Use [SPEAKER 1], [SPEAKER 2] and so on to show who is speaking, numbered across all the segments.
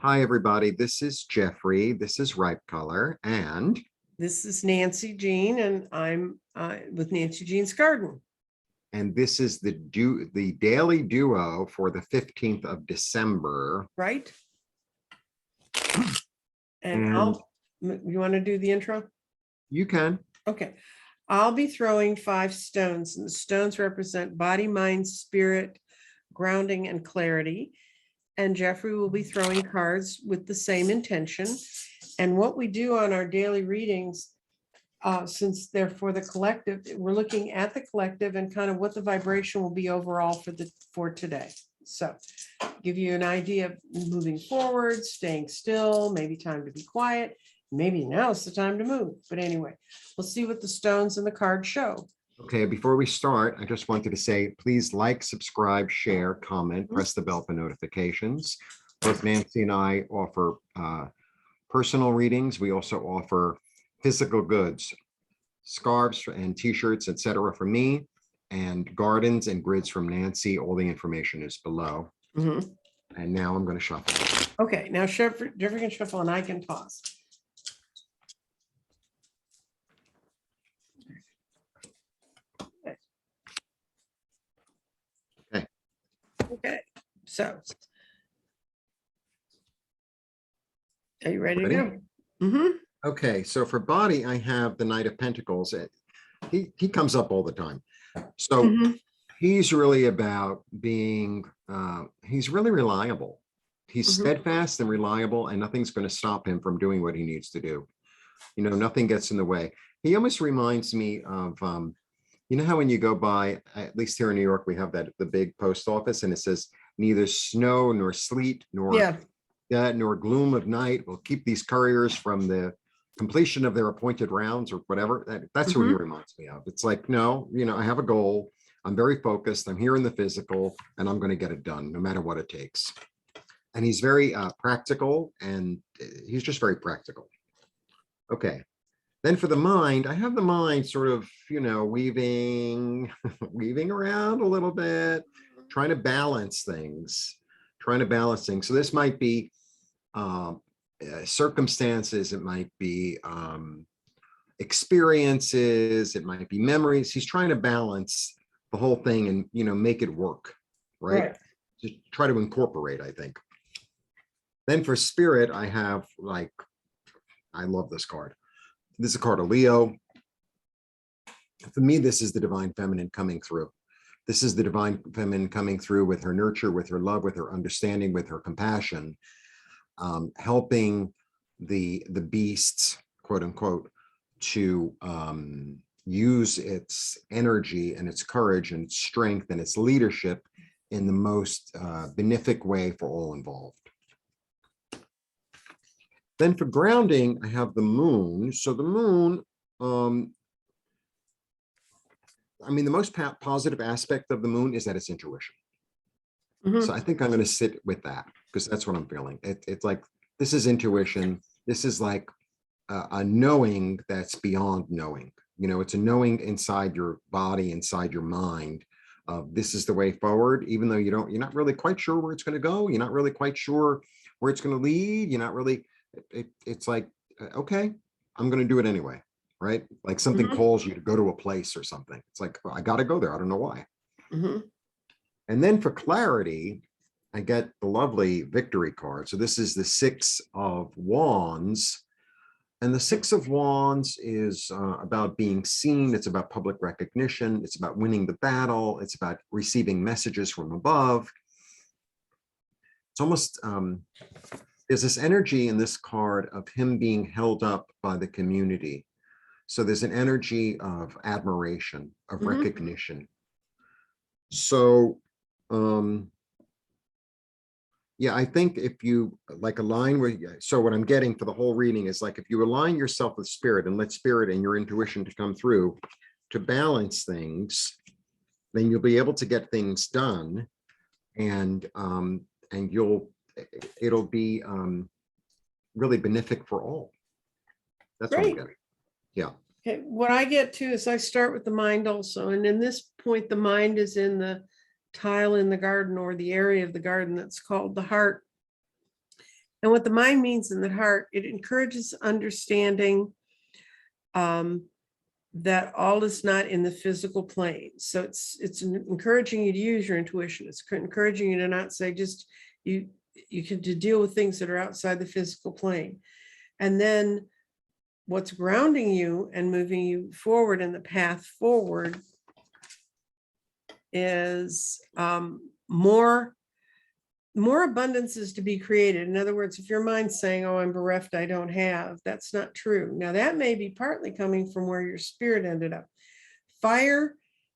[SPEAKER 1] Hi, everybody. This is Jeffrey. This is Ripe Color. And
[SPEAKER 2] This is Nancy Jean, and I'm with Nancy Jean's Garden.
[SPEAKER 1] this is the daily duo for the 15th of December.
[SPEAKER 2] Right? And you want to do the intro?
[SPEAKER 1] You can.
[SPEAKER 2] Okay. I'll be throwing 5 stones, and the stones represent body, mind, spirit, grounding, and clarity. And Jeffrey will be throwing cards with the same intention. And what we do on our daily readings, since they're for the collective, we're looking at the collective and kind of what the vibration will be overall for today. So give you an idea of moving forward, staying still, maybe time to be quiet. Maybe now it's the time to move. But anyway, we'll see what the stones and the cards show.
[SPEAKER 1] Okay, before we start, I just wanted to say, please like, subscribe, share, comment, press the bell for notifications. Both Nancy and I offer personal readings. We also offer physical goods, scarves and t-shirts, etc. from me, and gardens and grids from Nancy. All the information is below. And now I'm going to shuffle.
[SPEAKER 2] Okay, now Jeffrey can shuffle and I can toss. Okay, so are you ready to go?
[SPEAKER 1] Okay, so for body, I have the Knight of Pentacles. He comes up all the time. So he's really about being, he's really reliable. He's steadfast and reliable, and nothing's going to stop him from doing what he needs to do. You know, nothing gets in the way. He almost reminds me of, you know how when you go by, at least here in New York, we have the big post office, and it says neither snow nor sleet nor nor gloom of night will keep these couriers from the completion of their appointed rounds or whatever. That's who he reminds me of. It's like, no, you know, I have a goal. I'm very focused. I'm here in the physical, and I'm going to get it done no matter what it takes. And he's very practical, and he's just very practical. Okay. Then for the mind, I have the mind sort of, you know, weaving around a little bit, trying to balance things. So this might be circumstances, it might be experiences, it might be memories. He's trying to balance the whole thing and, you know, make it work, right? Just try to incorporate, I think. Then for spirit, I have like, I love this card. This is a card of Leo. For me, this is the divine feminine coming through. This is the divine feminine coming through with her nurture, with her love, with her understanding, with her compassion, helping the beasts, quote unquote, to use its energy and its courage and its strength and its leadership in the most benefic way for all involved. Then for grounding, I have the moon. So the moon, I mean, the most positive aspect of the moon is that it's intuition. So I think I'm going to sit with that because that's what I'm feeling. It's like, this is intuition. This is like a knowing that's beyond knowing. You know, it's a knowing inside your body, inside your mind. This is the way forward, even though you're not really quite sure where it's going to go. You're not really quite sure where it's going to lead. You're not really, it's like, okay, I'm going to do it anyway. Right? Like something calls you to go to a place or something. It's like, well, I got to go there. I don't know why. And then for clarity, I get the lovely victory card. So this is the 6 of Wands. And the 6 of Wands is about being seen. It's about public recognition. It's about winning the battle. It's about receiving messages from above. It's almost, there's this energy in this card of him being held up by the community. So there's an energy of admiration, of recognition. So, yeah, I think if you like align with, so what I'm getting for the whole reading is like, if you align yourself with spirit and let spirit and your intuition to come through to balance things, then you'll be able to get things done, and it'll be really benefic for all. That's what I'm getting. Yeah.
[SPEAKER 2] Okay. What I get to is I start with the mind also. And in this point, the mind is in the tile in the garden, or the area of the garden that's called the heart. And what the mind means in the heart, it encourages understanding that all is not in the physical plane. So it's encouraging you to use your intuition. It's encouraging you to not say just you can to deal with things that are outside the physical plane. And then what's grounding you and moving you forward in the path forward is more abundance is to be created. In other words, if your mind's saying, oh, I'm bereft, I don't have, that's not true. Now that may be partly coming from where your spirit ended up. Fire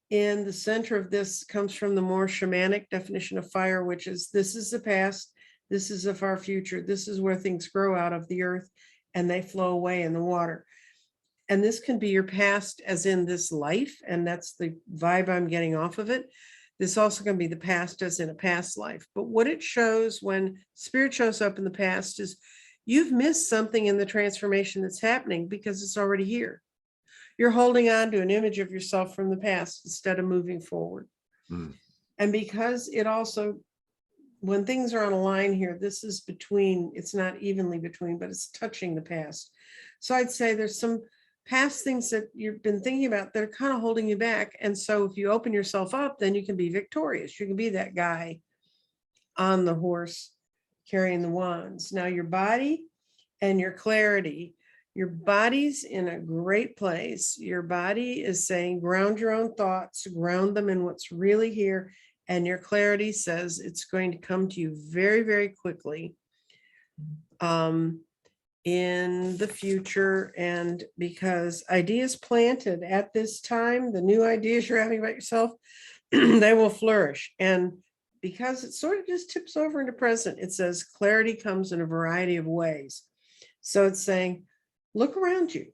[SPEAKER 2] in the center of this comes from the more shamanic definition of fire, which is this is the past, this is the far future, this is where things grow out of the earth and they flow away in the water. And this can be your past as in this life, and that's the vibe I'm getting off of it. This also can be the past as in a past life. But what it shows when spirit shows up in the past is you've missed something in the transformation that's happening because it's already here. You're holding on to an image of yourself from the past instead of moving forward. Mm. And because it also, when things are on a line here, this is between, it's not evenly between, but it's touching the past. So I'd say there's some past things that you've been thinking about that are kind of holding you back. And so if you open yourself up, then you can be victorious. You can be that guy on the horse carrying the wands. Now your body and your clarity, your body's in a great place. Your body is saying, ground your own thoughts, ground them in what's really here. And your clarity says it's going to come to you very, very quickly. In the future, and because ideas planted at this time, the new ideas you're having about yourself, they will flourish. And because it sort of just tips over into present, it says clarity comes in a variety of ways. So it's saying, look around you.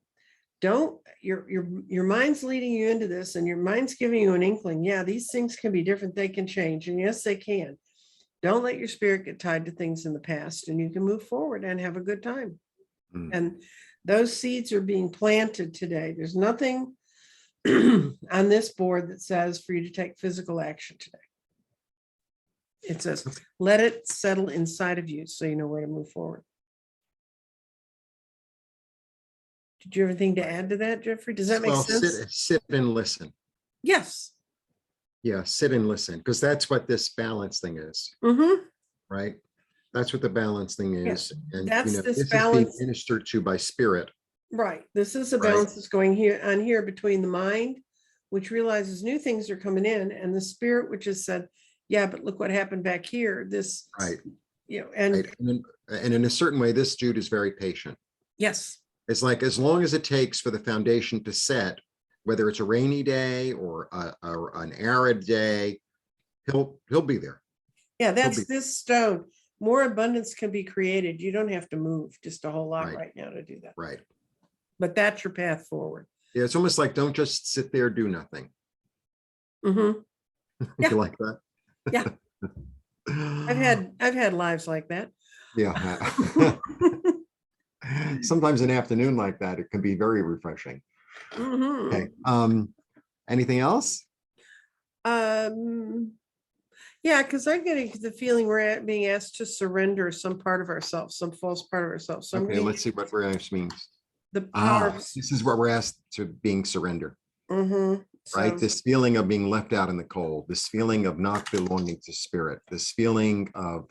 [SPEAKER 2] Don't, your mind's leading you into this, and your mind's giving you an inkling. Yeah, these things can be different. They can change. And yes, they can. Don't let your spirit get tied to things in the past, and you can move forward and have a good time. And those seeds are being planted today. There's nothing on this board that says for you to take physical action today. It says, let it settle inside of you so you know where to move forward. Did you have anything to add to that, Jeffrey? Does that make sense?
[SPEAKER 1] Sit and listen.
[SPEAKER 2] Yes.
[SPEAKER 1] Yeah, sit and listen, because that's what this balance thing is. Right? That's what the balance thing is.
[SPEAKER 2] Yes,
[SPEAKER 1] and
[SPEAKER 2] that's
[SPEAKER 1] this
[SPEAKER 2] balance
[SPEAKER 1] is being ministered to by spirit.
[SPEAKER 2] Right. This is a balance that's going here between the mind, which realizes new things are coming in, and the spirit, which has said, yeah, but look what happened back here. This, and
[SPEAKER 1] in a certain way, this Jude is very patient.
[SPEAKER 2] Yes.
[SPEAKER 1] It's like, as long as it takes for the foundation to set, whether it's a rainy day or an arid day, he'll be there.
[SPEAKER 2] Yeah, that's this stone. More abundance can be created. You don't have to move just a whole lot right now to do that.
[SPEAKER 1] Right.
[SPEAKER 2] But that's your path forward.
[SPEAKER 1] Yeah, it's almost like, don't just sit there, do nothing.
[SPEAKER 2] Yeah.
[SPEAKER 1] You like that?
[SPEAKER 2] Yeah. I've had lives like that.
[SPEAKER 1] Yeah. Sometimes an afternoon like that, it can be very refreshing. Okay. Anything else?
[SPEAKER 2] Yeah, because I'm getting the feeling we're being asked to surrender some part of ourselves, some false part of ourselves. So
[SPEAKER 1] okay, let's see what we're asked means.
[SPEAKER 2] The power.
[SPEAKER 1] This is what we're asked to being surrender.
[SPEAKER 2] Right?
[SPEAKER 1] So, this feeling of being left out in the cold, this feeling of not belonging to spirit, this feeling of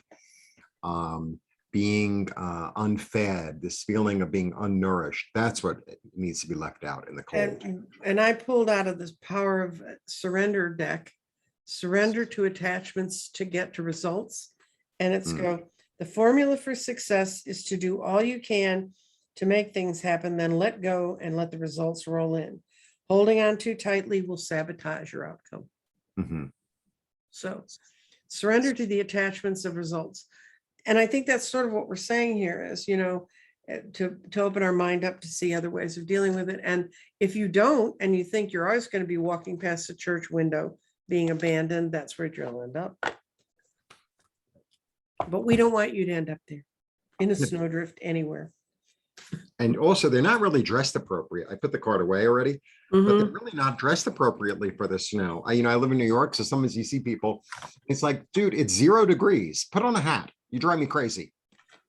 [SPEAKER 1] being unfed, this feeling of being unnourished. That's what needs to be left out in the cold.
[SPEAKER 2] And I pulled out of this power of surrender deck, surrender to attachments to get to results. And it's the formula for success is to do all you can to make things happen, then let go and let the results roll in. Holding on too tightly will sabotage your outcome. So surrender to the attachments of results. And I think that's sort of what we're saying here is, to open our mind up to see other ways of dealing with it. And if you don't, and you think you're always going to be walking past the church window being abandoned, that's where you'll end up. But we don't want you to end up there in a snowdrift anywhere.
[SPEAKER 1] And also, they're not really dressed appropriate. I put the card away already, but they're really not dressed appropriately for the snow. I live in New York, so sometimes you see people, it's like, dude, it's 0 degrees. Put on a hat. You drive me crazy.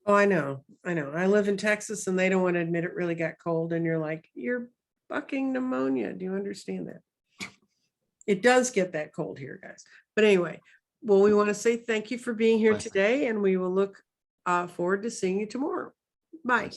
[SPEAKER 2] Oh, I know. I live in Texas and they don't want to admit it really got cold. And you're like, you're bucking pneumonia. Do you understand that? It does get that cold here, guys. But anyway, well, we want to say thank you for being here
[SPEAKER 1] Bye.
[SPEAKER 2] today, and we will look forward to seeing you tomorrow. Bye.